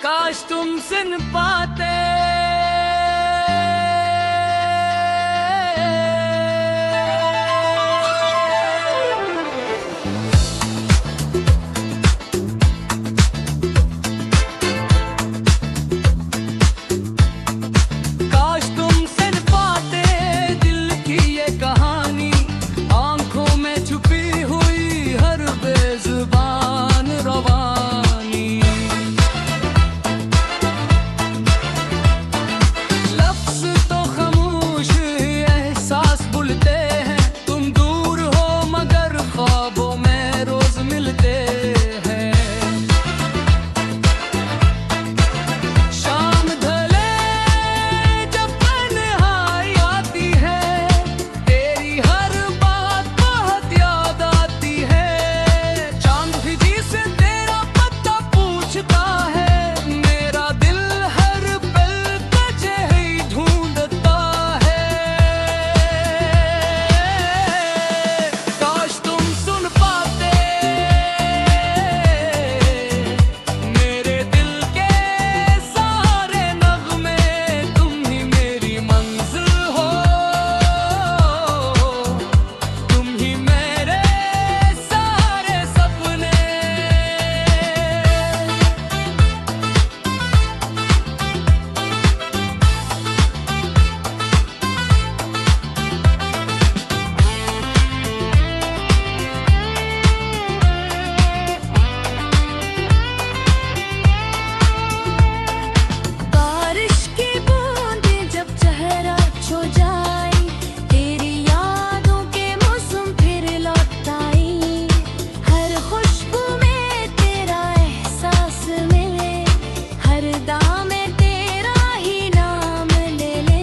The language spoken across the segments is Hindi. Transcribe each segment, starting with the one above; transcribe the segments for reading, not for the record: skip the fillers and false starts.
काश तुम सुन पाते। काश तुम सुन पाते दिल की ये कहानी, आंखों में छुपी हुई हर बेजुबान रवानी। लफ्ज़ तो खामोश एहसास भूलते हैं, तुम दूर हो मगर ख्वाबों में रोज मिलते हैं। शाम ढले जब तन्हाई आती है, तेरी हर बात बहुत याद आती है। चांद भी जिसे तेरा पता पूछता है, मेरा दिल हर पल तुझे ही ढूंढता है। काश तुम सुन पाते मेरे दिल के सारे नगमे, तुम ही मेरी मंजिल हो, तुम ही मेरे सारे सपने। बारिश की बूंदें जब चेहरा छू जाए, तेरी यादों के मौसम फिर लौट आई। हर खुशबू में तेरा एहसास मिले, हर दाम में तेरा ही नाम ले ले।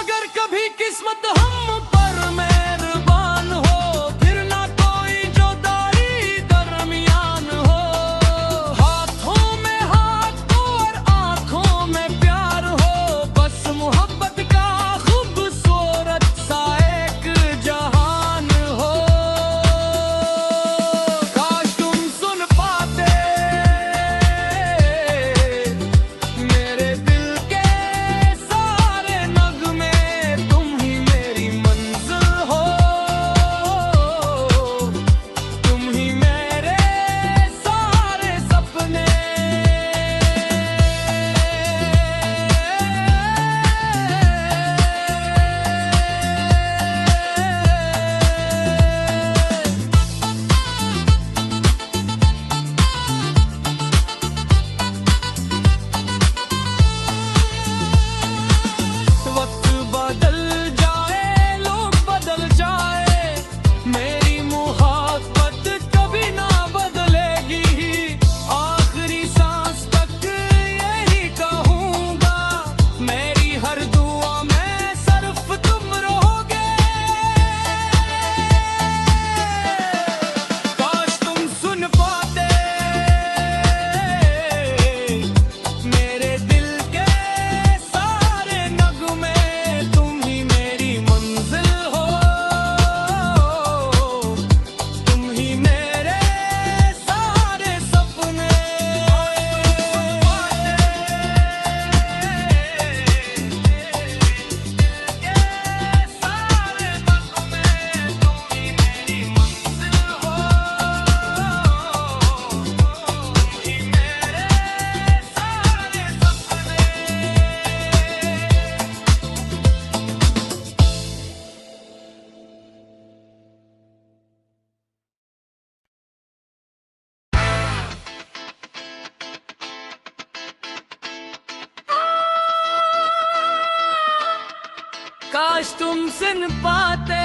अगर कभी किस्मत हम पर मेहरबान हो, फिर ना कोई जुदाई दरमियान हो। हाथों में हाथ और आंखों में प्यार हो, बस मोहब्बत का खूबसूरत सा एक जहान हो। काश तुम सुन पाते मेरे दिल के सारे नगमे, तुम ही मेरी मंजिल हो, तुम ही मेरे सारे सपने। वक्त बदल जाए, लोग बदल जाए, मेरी मोहब्बत कभी ना बदलेगी। आखिरी सांस तक यही कहूँगा, मेरी हर दुआ में सिर्फ तुम रहोगे। काश तुम सुन पाते मेरे दिल के सारे नगमे, तुम ही मेरी मंजिल हो, तुम ही मेरे सारे सपने। सारे नगमे, तुम ही मेरी मंजिल हो, तुम ही मेरे सारे सपने। काश तुम सुन पाते